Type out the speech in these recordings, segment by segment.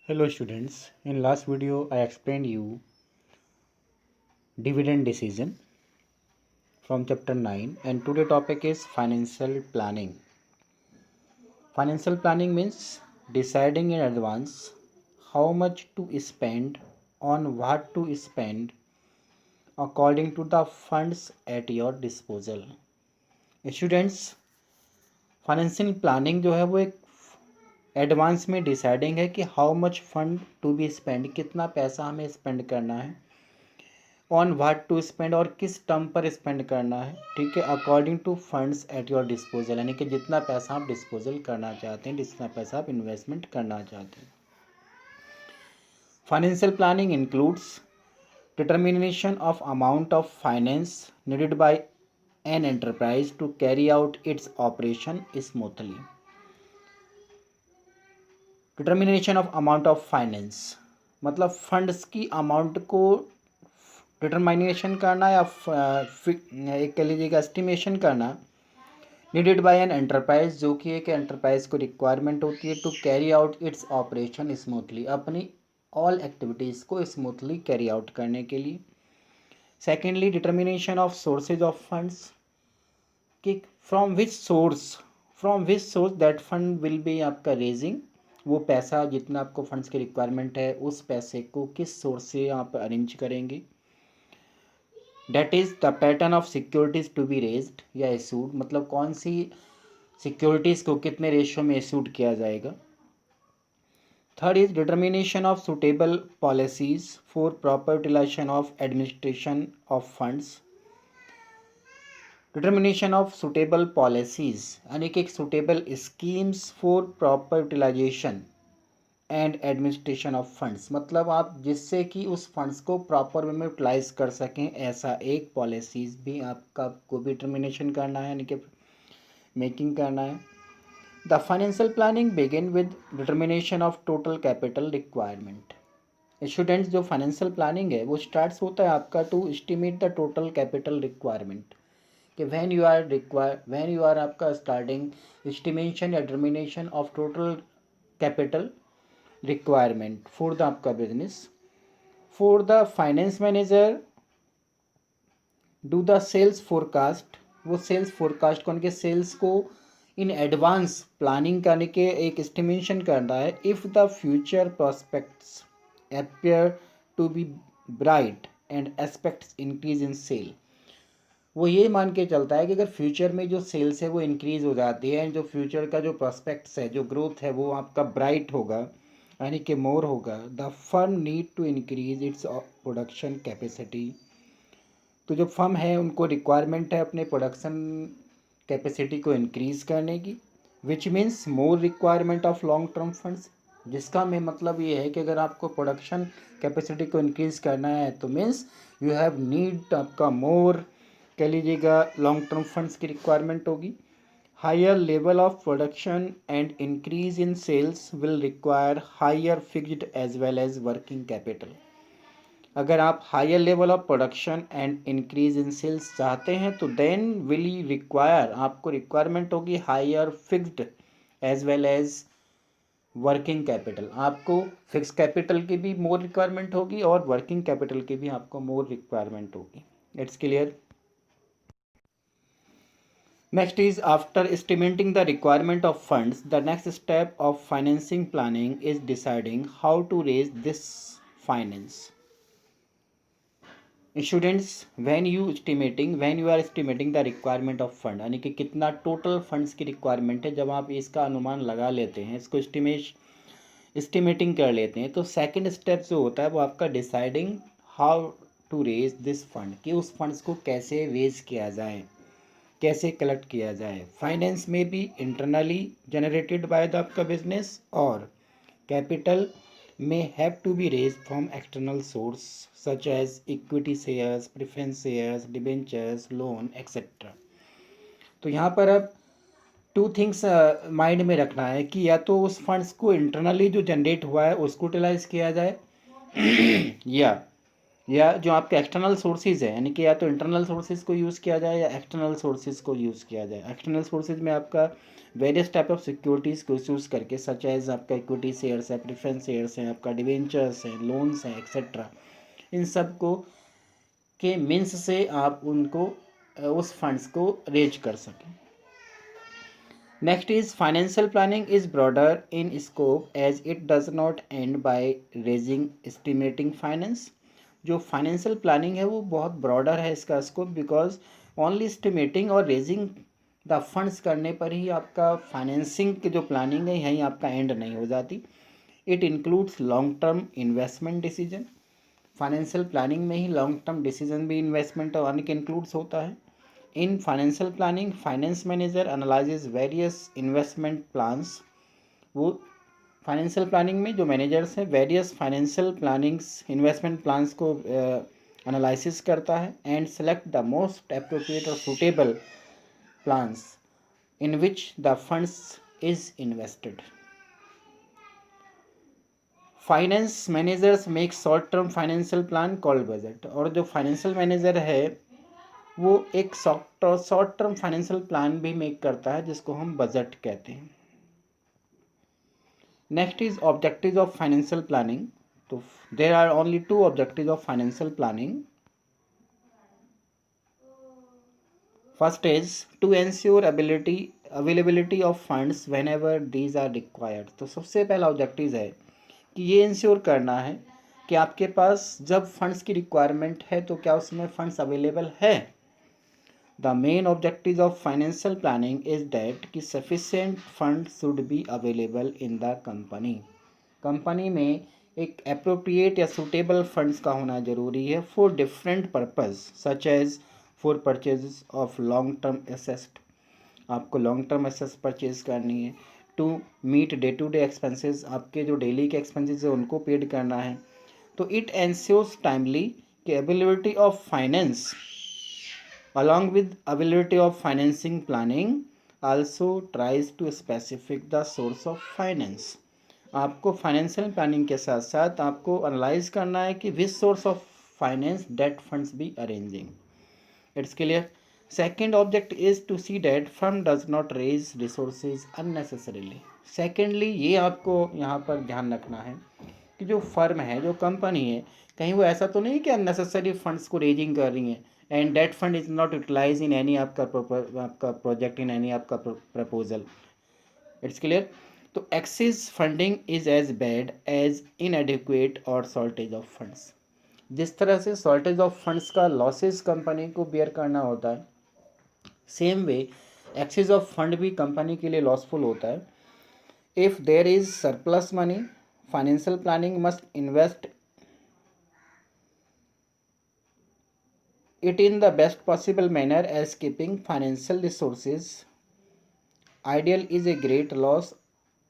Hello students, in last video I explained you dividend decision from chapter 9 and today topic is financial planning. Financial planning means deciding in advance how much to spend on what to spend according to the funds at your disposal. Students, financial planning जो है वो एक advance में deciding है कि how much fund to be spend, कितना पैसा हमें स्पेंड करना है, ऑन व्हाट टू स्पेंड और किस टर्म पर स्पेंड करना है, ठीक है, according to funds at your disposal, यानी कि जितना पैसा आप डिस्पोजल करना चाहते हैं, जितना पैसा आप इन्वेस्टमेंट करना चाहते हैं. Financial planning includes determination of amount of finance needed by an enterprise to carry out its operation smoothly. Determination of amount of finance मतलब फंड्स की अमाउंट को डिटर्मिनेशन करना या एक कह लीजिएगा एस्टिमेशन करना नीडेड बाय एन एंटरप्राइज, जो कि एक एंटरप्राइज को रिक्वायरमेंट होती है to carry out its operation smoothly, अपनी ऑल एक्टिविटीज़ को स्मूथली कैरी आउट करने के लिए. Secondly, determination of sources of funds कि from which source that fund will be आपका रेजिंग, वो पैसा जितना आपको फंड्स की रिक्वायरमेंट है उस पैसे को किस सोर्स से आप अरेंज करेंगे. That is the pattern of securities to be raised या इशूड, मतलब कौन सी सिक्योरिटीज़ को कितने रेशियो में इशूड किया जाएगा. Third is determination of suitable policies for proper utilisation of administration of funds. Determination of suitable policies यानी कि एक suitable schemes for proper utilisation and administration of funds, मतलब आप जिससे कि उस फंड्स को प्रॉपर वे में यूटिलाइज कर सकें, ऐसा एक पॉलिसीज़ भी आपको भी डिटर्मिनेशन करना है, यानी कि मेकिंग करना है. The financial planning begin with determination of total capital requirement. Students, जो फाइनेंशियल प्लानिंग है वो स्टार्ट्स होता है आपका to estimate the total capital requirement, कि व्हेन यू आर आपका स्टार्टिंग एस्टिमेशन या determination of total capital requirement for the आपका business. For the finance manager do the sales forecast, वो सेल्स फोरकास्ट को उनके सेल्स को इन एडवांस प्लानिंग करने के एक एस्टिमेशन करना है. If the future prospects appear to be bright and aspects increase in sale, वो ये मान के चलता है कि अगर फ्यूचर में जो सेल्स है वो इंक्रीज़ हो जाती है, जो फ्यूचर का जो प्रोस्पेक्ट्स है, जो ग्रोथ है वो आपका ब्राइट होगा, यानी कि मोर होगा. The firm need to increase its production capacity, तो जो फर्म है उनको रिक्वायरमेंट है अपने प्रोडक्शन कैपेसिटी को इंक्रीज़ करने की, which means more requirement of long term funds, जिसका में मतलब ये है कि अगर आपको प्रोडक्शन कैपेसिटी को इंक्रीज़ करना है तो मीन्स यू हैव नीड आपका मोर कह लीजिएगा लॉन्ग टर्म फंड्स की रिक्वायरमेंट होगी. Higher level of production and increase in sales will require higher fixed as well as working capital. अगर आप higher level of production and increase in sales चाहते हैं तो देन विल यू रिक्वायर, आपको requirement होगी higher fixed as well as working capital. आपको fix capital की भी मोर रिक्वायरमेंट होगी और वर्किंग कैपिटल की भी आपको मोर रिक्वायरमेंट होगी. It's clear. Next is, after estimating the requirement of funds, the next step of financing planning is deciding how to raise this finance. Students, when you are estimating the requirement of fund, यानी कि कितना total funds की requirement है, जब आप इसका अनुमान लगा लेते हैं, इसको एस्टिमेटिंग कर लेते हैं, तो सेकंड स्टेप जो होता है वो आपका deciding how to raise this fund, कि उस फंड्स को कैसे रेज किया जाए, कैसे कलेक्ट किया जाए. फाइनेंस में भी इंटरनली जनरेटेड बाय द आपका बिजनेस और कैपिटल में have to be raise from external source such as equity shares, preference shares, debentures, loan etcetera. तो यहाँ पर अब टू थिंग्स माइंड में रखना है कि या तो उस फंड्स को इंटरनली जो जनरेट हुआ है उसको यूटिलाइज किया जाए या जो आपके एक्सटर्नल सोर्सेज है, यानी कि या तो इंटरनल सोर्सेज को यूज़ किया जाए या एक्सटर्नल सोर्सेज को यूज़ किया जाए. एक्सटर्नल सोर्सेज में आपका वेरियस टाइप ऑफ सिक्योरिटीज़ को चूज़ करके, सच एज आपका इक्विटी शेयर्स है, प्रेफरेंस शेयर्स हैं, आपका डिवेंचर्स हैं, लोन्स हैं, एक्सेट्रा, इन सब को के मीन्स से आप उनको उस फंड्स को रेज कर सकें। Next is financial planning is broader in scope as it does not end by raising estimating finance. जो फाइनेंशियल प्लानिंग है वो बहुत ब्रॉडर है इसका स्कोप, बिकॉज ओनली एस्टिमेटिंग और रेजिंग द फंड्स करने पर ही आपका फाइनेंसिंग की जो प्लानिंग है यहीं आपका एंड नहीं हो जाती। It includes long term investment decision. Financial planning में ही लॉन्ग टर्म डिसीजन भी इन्वेस्टमेंट और अन्य के इंक्लूड्स होता है। In financial planning finance manager analyses various investment plans. वो फाइनेंशियल प्लानिंग में जो मैनेजर्स हैं various financial plannings investment plans को एनालिसिस करता है and select the most appropriate और suitable plans in which the funds is invested. Finance managers make short term financial plan called budget. और जो financial manager है वो एक शॉर्ट टर्म फाइनेंशियल प्लान भी मेक करता है जिसको हम बजट कहते हैं। Next is objectives of financial planning. तो there are only two objectives of financial planning. First is to ensure availability of funds whenever these are required. तो सबसे पहला ऑब्जेक्टिव है कि ये इंश्योर करना है कि आपके पास जब फंड्स की रिक्वायरमेंट है तो क्या उसमें फंड्स अवेलेबल है। The main objective of financial planning is that कि sufficient fund should be available in the company. Company में एक अप्रोप्रिएट या सूटेबल फंड्स का होना जरूरी है for different purpose, such as for purchase of long term asset. आपको long term assets purchase करनी है। To meet day to day expenses, आपके जो डेली के एक्सपेंसेस है उनको पेड करना है। तो इट एंश्योर्स टाइमली कि availability of finance along with availability of financing planning also tries to specific the source of finance। आपको फाइनेंशियल प्लानिंग के साथ साथ आपको एनालाइज करना है कि which source of finance that funds be arranging. It's clear. Second object is to see that firm does not raise resources unnecessarily. Secondly ये आपको यहाँ पर ध्यान रखना है कि जो फर्म है, जो कंपनी है, कहीं वो ऐसा तो नहीं कि अननेसेसरी फंड्स को रेजिंग कर रही हैं and that fund is not utilize in any आपका प्रोजेक्ट, इन एनी आपका प्रपोजल। It's clear. तो excess funding is as bad as inadequate और शॉर्टेज ऑफ फंड्स। जिस तरह से शॉर्टेज ऑफ फंड्स का लॉसेस कंपनी को बेयर करना होता है, same way excess of fund भी कंपनी के लिए लॉसफुल होता है। If there is surplus money, financial planning must invest it in the best possible manner as keeping financial resources ideal is a great loss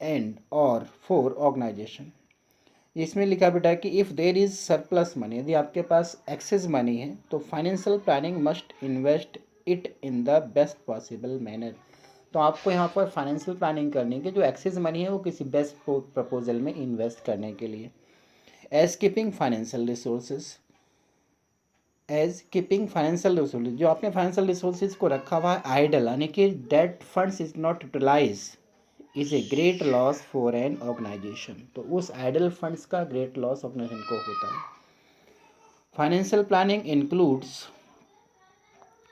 and or for organization। इसमें लिखा बेटा कि if there is surplus money, यदि आपके पास excess money है तो financial planning must invest it in the best possible manner. तो आपको यहाँ पर फाइनेंशियल प्लानिंग करनी है कि जो एक्सेस मनी है वो किसी बेस्ट प्रपोजल में इन्वेस्ट करने के लिए। As keeping financial resources, as keeping financial resources, जो आपने फाइनेंशियल रिसोर्सेज को रखा हुआ है आइडल, यानी कि that funds is not utilise, is a great loss for an organisation. तो उस आइडल फंड्स का ग्रेट लॉस ऑर्गेनाइजेशन को होता है। Financial planning includes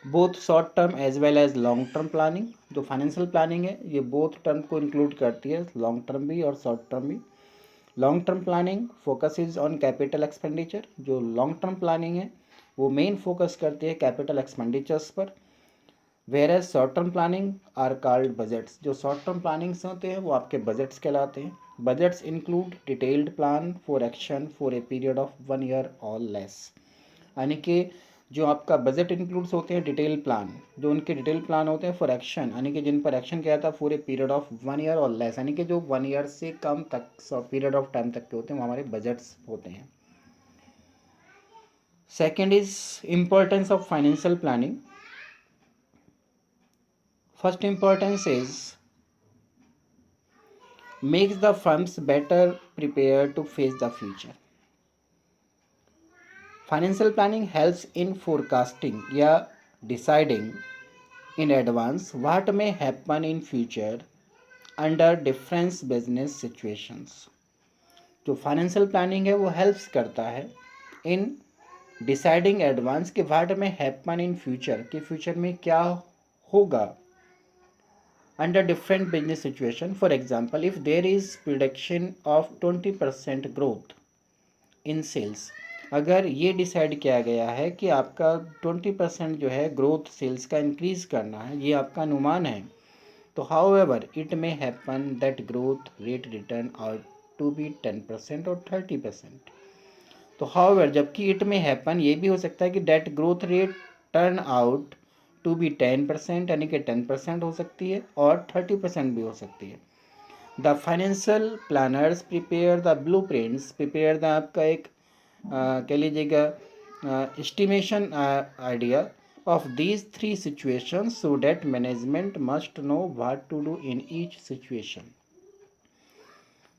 both short term as well as long term planning. जो फाइनेंशियल प्लानिंग है ये both term को इंक्लूड करती है, लॉन्ग टर्म भी और शॉर्ट टर्म भी। Long term planning focus is on capital expenditure. जो लॉन्ग टर्म प्लानिंग है वो मेन फोकस करती है कैपिटल एक्सपेंडिचर्स पर। Where as short term planning are called budgets. जो शॉर्ट टर्म प्लानिंग्स होते हैं वो आपके बजट्स कहलाते हैं। Budgets include detailed plan for action for a period of 1 year और लेस। यानी कि जो आपका बजट इंक्लूड्स होते हैं डिटेल प्लान, जो उनके डिटेल प्लान होते हैं फॉर एक्शन, यानी कि जिन पर एक्शन किया था for a period of 1 year और लेस, यानी कि जो 1 ईयर से कम तक पीरियड ऑफ टाइम तक के होते हैं वो हमारे बजट्स होते हैं। Second is importance of financial planning. First importance is makes the firms better prepared to face the future. Financial planning helps in forecasting या deciding in advance what may happen in future under difference business situations. जो financial planning है वो helps करता है in deciding advance कि what में happen in future, कि future में क्या होगा under different business situation. For example, if there is prediction of 20% growth in sales, अगर ये डिसाइड किया गया है कि आपका 20% जो है ग्रोथ सेल्स का इंक्रीज करना है, ये आपका अनुमान है, तो however it may happen that growth rate return out to be 10% और 30%। तो हाउएवर जबकि इट में हैपन ये भी हो सकता है कि that growth rate turn out to be 10%, यानी कि 10% हो सकती है और 30% भी हो सकती है। The financial planners prepare the blueprints, prepare the आपका एक कह लीजिएगा estimation idea of these three situations so that management must know what to do in each situation.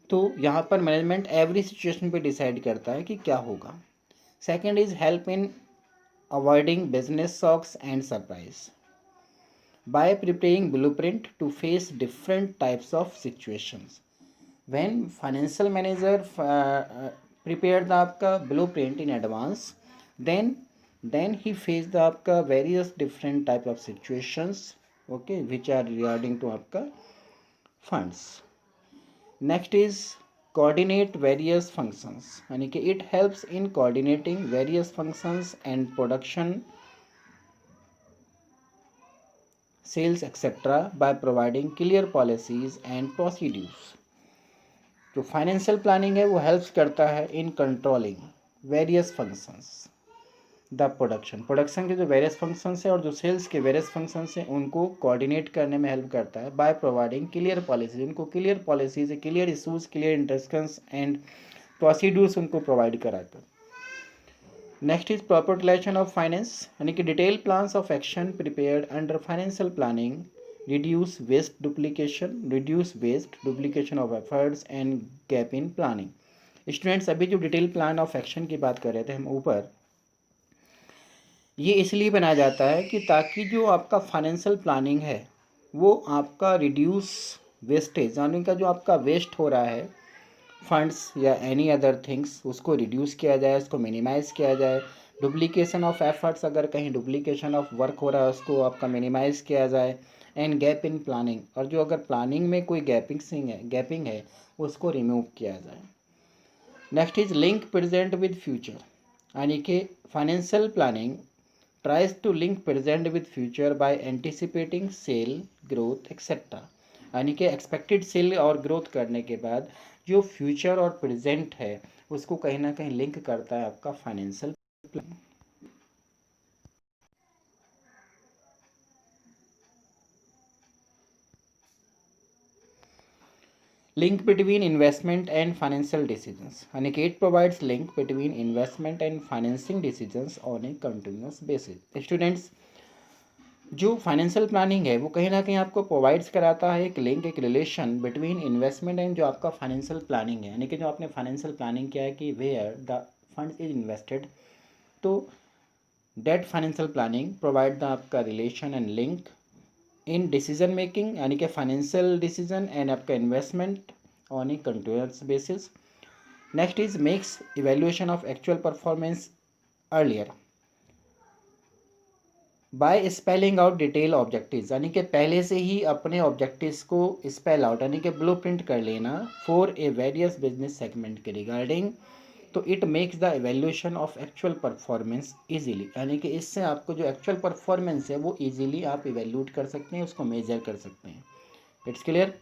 तो यहाँ पर मैनेजमेंट एवरी सिचुएशन पे डिसाइड करता है कि क्या होगा। Second is help in avoiding business shocks and surprise by preparing blueprint to face different types of situations. When financial manager prepare the आपका ब्लूप्रिंट इन एडवांस, देन ही face the आपका various different type of situations, okay, which are regarding to आपका funds. Next is coordinate various functions, यानी कि it helps in coordinating various functions and production sales etcetera by providing clear policies and procedures. जो financial planning है वो helps करता है in controlling various functions the production के जो various functions है और जो सेल्स के वेरियस फंक्शंस हैं उनको कोऑर्डिनेट करने में हेल्प करता है बाय प्रोवाइडिंग क्लियर पॉलिसीज, उनको clear policies, clear issues, clear instructions and procedures उनको प्रोवाइड कराकर। Next is proper utilisation of finance, यानी कि detail plans of action prepared under financial planning reduce waste duplication of efforts and gap in planning. Students, अभी जो detail plan of action की बात कर रहे थे हम ऊपर, ये इसलिए बनाया जाता है कि ताकि जो आपका फाइनेंशियल प्लानिंग है वो आपका रिड्यूस वेस्टेज, यानी का जो आपका वेस्ट हो रहा है फंड्स या एनी अदर थिंग्स, उसको रिड्यूस किया जाए, उसको मिनिमाइज़ किया जाए। डुप्लीकेशन ऑफ एफर्ट्स, अगर कहीं डुप्लीकेशन ऑफ वर्क हो रहा है उसको आपका मिनिमाइज़ किया जाए। एंड गैप इन प्लानिंग, और जो अगर प्लानिंग में कोई गैपिंग है उसको रिमूव किया जाए। Next is link present with future, यानी कि financial planning tries to link present with future by anticipating sale growth etc, यानी कि एक्सपेक्टेड सेल और ग्रोथ करने के बाद जो फ्यूचर और प्रेजेंट है उसको कहीं ना कहीं लिंक करता है आपका financial plan. Link between investment and financial decisions, यानी कि it provides link between investment and financing decisions on a continuous basis. Students, जो फाइनेंशियल प्लानिंग है वो कहीं ना कहीं आपको प्रोवाइड्स कराता है एक लिंक, एक रिलेशन बिटवीन इन्वेस्टमेंट एंड जो आपका फाइनेंशियल प्लानिंग है, यानी कि जो आपने फाइनेंशियल प्लानिंग किया है कि where the fund is invested, तो that financial planning provide the आपका relation and link in decision making, यानी कि फाइनेंशियल डिसीजन एंड आपका investment on a continuous basis. Next is makes evaluation of actual performance earlier by spelling out detail objectives, यानी कि पहले से ही अपने objectives को स्पेल आउट, यानी कि ब्लूप्रिंट कर लेना for a various business segment के रिगार्डिंग। तो it makes the evaluation of actual performance easily, यानी कि इससे आपको जो एक्चुअल परफॉर्मेंस है वो इजीली आप इवेल्यूट कर सकते हैं, उसको मेजर कर सकते हैं। It's clear.